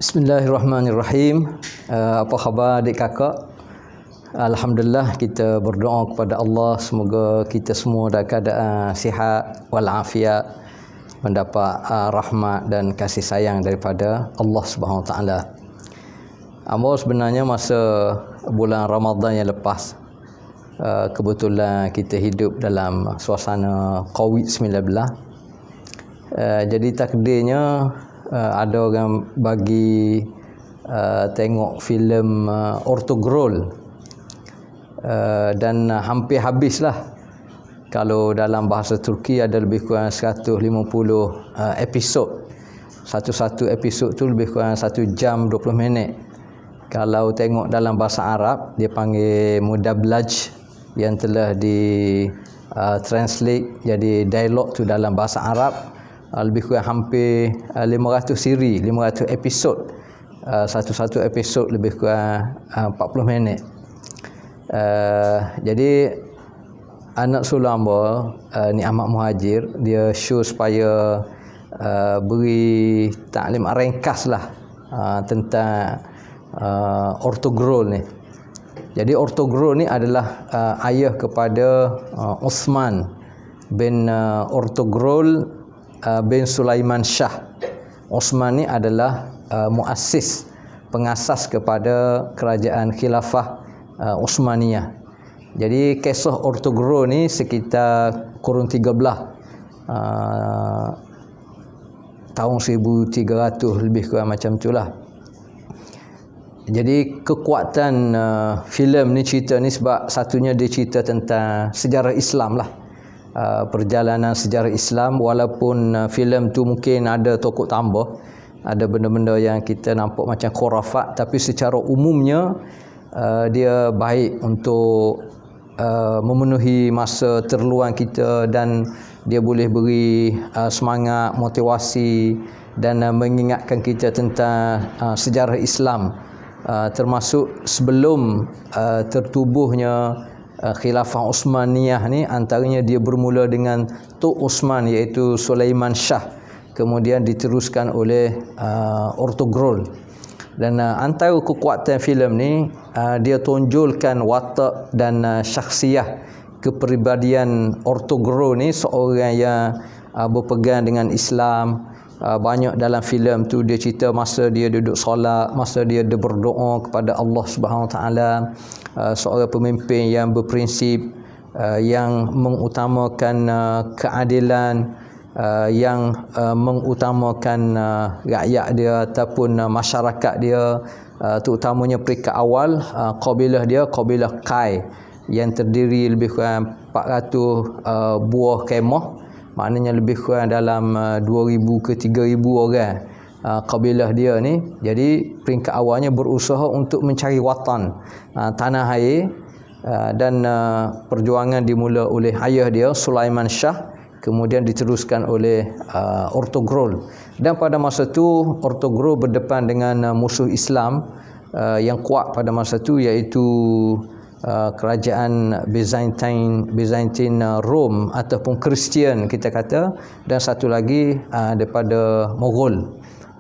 Bismillahirrahmanirrahim. Apa khabar adik kakak? Alhamdulillah, kita berdoa kepada Allah semoga kita semua dalam keadaan sihat walafiat, mendapat rahmat dan kasih sayang daripada Allah Subhanahu Wa Taala. Amor sebenarnya masa bulan Ramadan yang lepas, kebetulan kita hidup dalam suasana COVID-19. Jadi takdirnya ada orang bagi tengok filem Ortogrol, dan hampir habislah. Kalau dalam bahasa Turki ada lebih kurang 150 episod. Satu-satu episod tu lebih kurang 1 jam 20 minit. Kalau tengok dalam bahasa Arab, dia panggil mudablaj, yang telah di translate jadi dialog tu dalam bahasa Arab. Lebih kurang hampir 500 siri, 500 episod. Satu-satu episod lebih kurang 40 minit. Jadi anak sulung hamba ni Ahmad Muhajir, dia show supaya beri taklim ringkas lah tentang Ortogrol ni. Jadi Ortogrol ni adalah ayah kepada Uthman bin Ortogrol bin Sulaiman Shah. Uthman ni adalah muassis, pengasas kepada kerajaan khilafah Uthmaniyah. Jadi kisah Ortogrol ni sekitar kurun 13 tahun 1300 lebih kurang macam itulah. Jadi kekuatan filem ni, cerita ni, sebab satunya dia cerita tentang sejarah Islam lah. Perjalanan sejarah Islam, walaupun filem tu mungkin ada tokoh tambah, ada benda-benda yang kita nampak macam khurafat, tapi secara umumnya dia baik untuk memenuhi masa terluang kita, dan dia boleh beri semangat, motivasi, dan mengingatkan kita tentang sejarah Islam, termasuk sebelum tertubuhnya khilafah Uthmaniyah ni. Antaranya dia bermula dengan Tok Uthman, iaitu Sulaiman Shah, kemudian diteruskan oleh Ortogrol. Dan antara kekuatan filem ni, dia tonjolkan watak dan syakhsiah kepribadian Ortogrol ni, seorang yang berpegang dengan Islam. Banyak dalam filem tu dia cerita masa dia duduk solat, masa dia berdoa kepada Allah Subhanahu Wa Taala. Seorang pemimpin yang berprinsip, yang mengutamakan keadilan, yang mengutamakan rakyat dia ataupun masyarakat dia, terutamanya peringkat awal kabilah dia, kabilah Kai, yang terdiri lebih kurang 400 buah kemah. Maknanya lebih kurang dalam 2,000 ke 3,000 orang kabilah dia ni. Jadi peringkat awalnya berusaha untuk mencari watan, tanah air, dan perjuangan dimula oleh ayah dia Sulaiman Shah, kemudian diteruskan oleh Ortogrol. Dan pada masa tu Ortogrol berdepan dengan musuh Islam yang kuat pada masa tu, iaitu kerajaan Byzantine Rom ataupun Kristian kita kata, dan satu lagi daripada Mughal.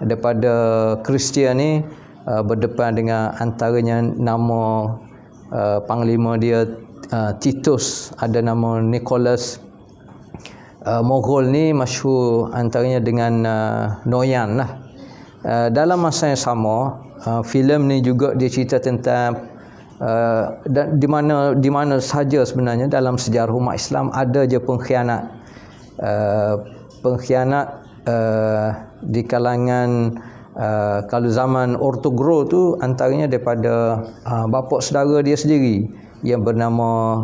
Daripada Kristian ni berdepan dengan antaranya nama panglima dia Titus, ada nama Nicholas. Mughal ni masyhur antaranya dengan Noyan lah. Dalam masa yang sama, filem ni juga dia cerita tentang dan di mana sahaja sebenarnya dalam sejarah umat Islam ada je pengkhianat, di kalangan kalau zaman Ortogrol tu, antaranya daripada bapa saudara dia sendiri yang bernama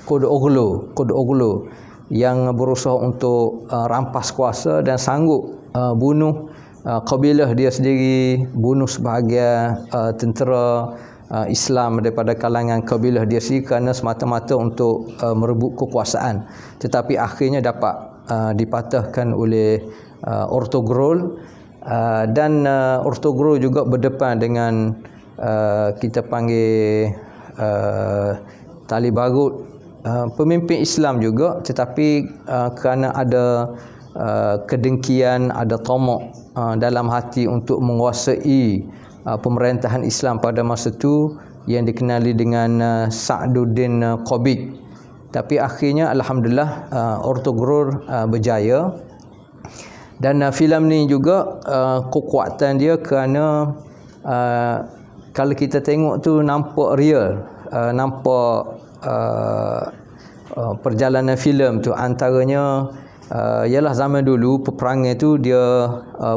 Kodoglo, yang berusaha untuk rampas kuasa dan sanggup bunuh kabilah dia sendiri, bunuh sebahagian tentera Islam daripada kalangan kabilah dia sendiri, kerana semata-mata untuk merebut kekuasaan. Tetapi akhirnya dapat dipatahkan oleh Ortogrol, dan Ortogrol juga berdepan dengan kita panggil tali barut, pemimpin Islam juga, tetapi kerana ada kedengkian, ada tamak dalam hati untuk menguasai pemerintahan Islam pada masa itu yang dikenali dengan Sa'duddin Qabid. Tapi akhirnya alhamdulillah Ertugrul berjaya. Dan filem ni juga kekuatan dia kerana kalau kita tengok tu nampak real, nampak perjalanan filem tu. Antaranya ialah zaman dulu peperangan tu dia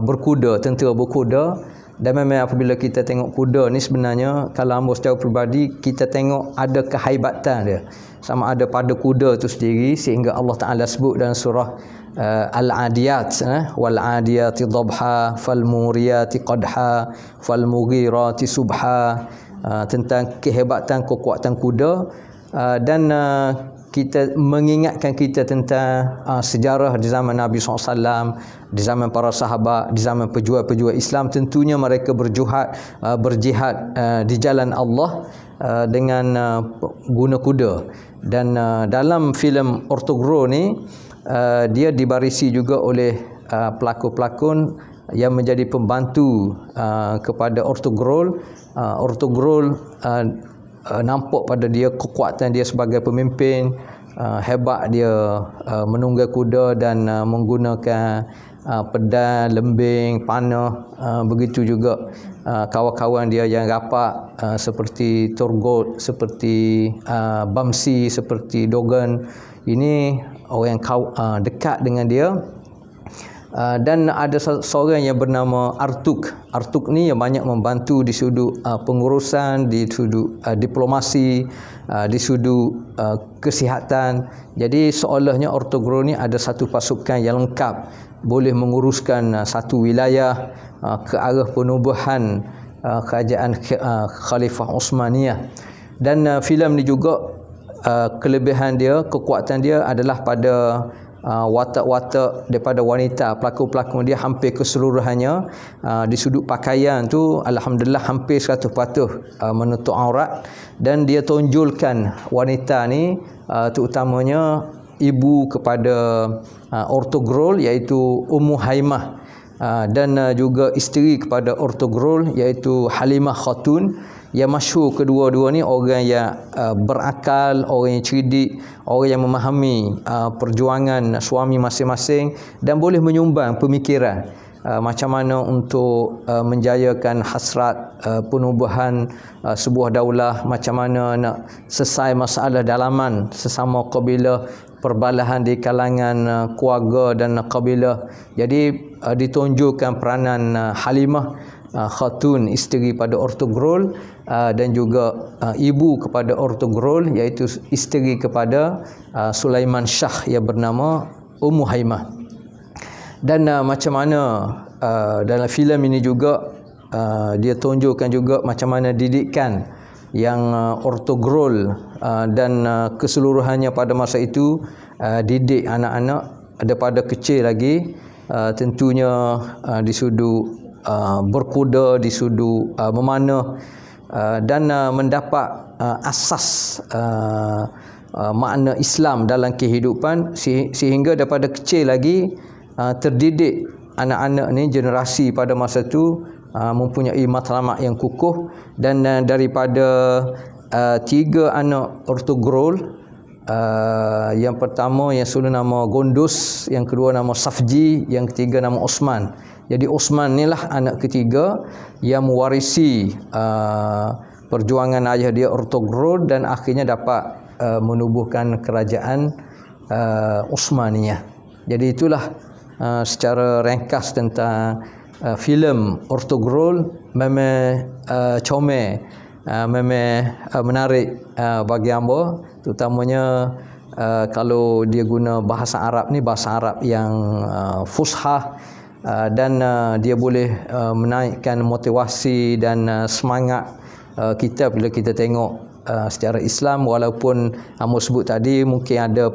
berkuda, tentera berkuda. Dan memang apabila kita tengok kuda ni sebenarnya kalau hamba secara peribadi kita tengok ada kehaibatan dia, sama ada pada kuda tu sendiri, sehingga Allah Ta'ala sebut dalam surah Al-Adiyat, wal adiyati dhabha fal muriyati qadha fal mughirati subha, tentang kehebatan kekuatan kuda. Dan kita mengingatkan kita tentang sejarah di zaman Nabi SAW, di zaman para sahabat, di zaman pejuang-pejuang Islam. Tentunya mereka berjihad di jalan Allah dengan guna kuda. Dan dalam filem Ertugrul ni dia dibarisi juga oleh pelakon-pelakon yang menjadi pembantu kepada Ertugrul. Ertugrul nampak pada dia kekuatan dia sebagai pemimpin, hebat dia menunggang kuda dan menggunakan pedang, lembing, panah. Begitu juga kawan-kawan dia yang rapat seperti Turgut, seperti Bamsi, seperti Dogan. Ini orang yang dekat dengan dia. Dan ada seorang yang bernama Artuk. Artuk ni yang banyak membantu di sudut pengurusan, di sudut diplomasi, di sudut kesihatan. Jadi seolahnya Ertugrul ni ada satu pasukan yang lengkap, boleh menguruskan satu wilayah ke arah penubuhan kerajaan Khalifah Uthmaniyah. Dan filem ni juga kelebihan dia, kekuatan dia adalah pada watak-watak daripada wanita. Pelakon-pelakon dia hampir keseluruhannya di sudut pakaian tu alhamdulillah hampir 100% menutup aurat. Dan dia tonjolkan wanita ni terutamanya ibu kepada Ertugrul iaitu Ummu Haimah, dan juga isteri kepada Ertugrul iaitu Halimah Khatun. Yang masyhur kedua-dua ni orang yang berakal, orang yang cerdik, orang yang memahami perjuangan suami masing-masing dan boleh menyumbang pemikiran macam mana untuk menjayakan hasrat penubuhan sebuah daulah, macam mana nak selesai masalah dalaman sesama kabilah, perbalahan di kalangan keluarga dan kabilah. Jadi ditunjukkan peranan Halimah Khatun, isteri pada Ertugrul, dan juga ibu kepada Ertugrul iaitu isteri kepada Sulaiman Shah yang bernama Ummu Haimah. Dan macam mana dalam filem ini juga dia tunjukkan juga macam mana didikan yang Ertugrul dan keseluruhannya pada masa itu didik anak-anak daripada kecil lagi, tentunya di sudut berkuda, di sudut memanah, dan mendapat asas makna Islam dalam kehidupan, sehingga daripada kecil lagi terdidik anak-anak ni, generasi pada masa tu mempunyai matlamat yang kukuh. Dan daripada 3 anak Ertugrul, yang pertama yang sulung nama Gondus, yang kedua nama Safji, yang ketiga nama Osman. Jadi Osman ni lah anak ketiga yang mewarisi perjuangan ayah dia Ertugrul dan akhirnya dapat menubuhkan kerajaan Uthmaniyah. Jadi itulah secara ringkas tentang filem Ertugrul. Memang comel, memang menarik bagi hamba, terutamanya kalau dia guna bahasa Arab ni, bahasa Arab yang fushah, dan dia boleh menaikkan motivasi dan semangat kita bila kita tengok secara Islam. Walaupun hamba sebut tadi mungkin ada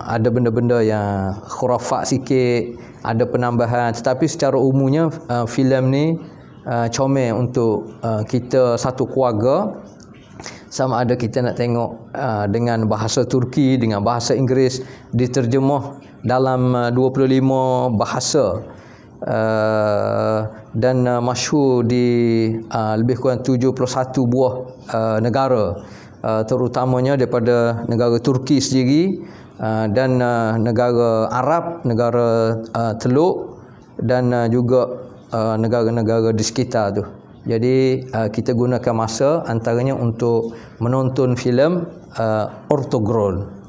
ada benda-benda yang khurafat sikit, ada penambahan, tetapi secara umumnya filem ni comel untuk kita satu keluarga sama ada kita nak tengok dengan bahasa Turki, dengan bahasa Inggeris, diterjemah dalam 25 bahasa, dan masyhur di lebih kurang 71 buah negara, terutamanya daripada negara Turki sendiri, dan negara Arab, negara Teluk, dan juga negara-negara di sekitar tu. Jadi kita gunakan masa antaranya untuk menonton filem Ortogrol.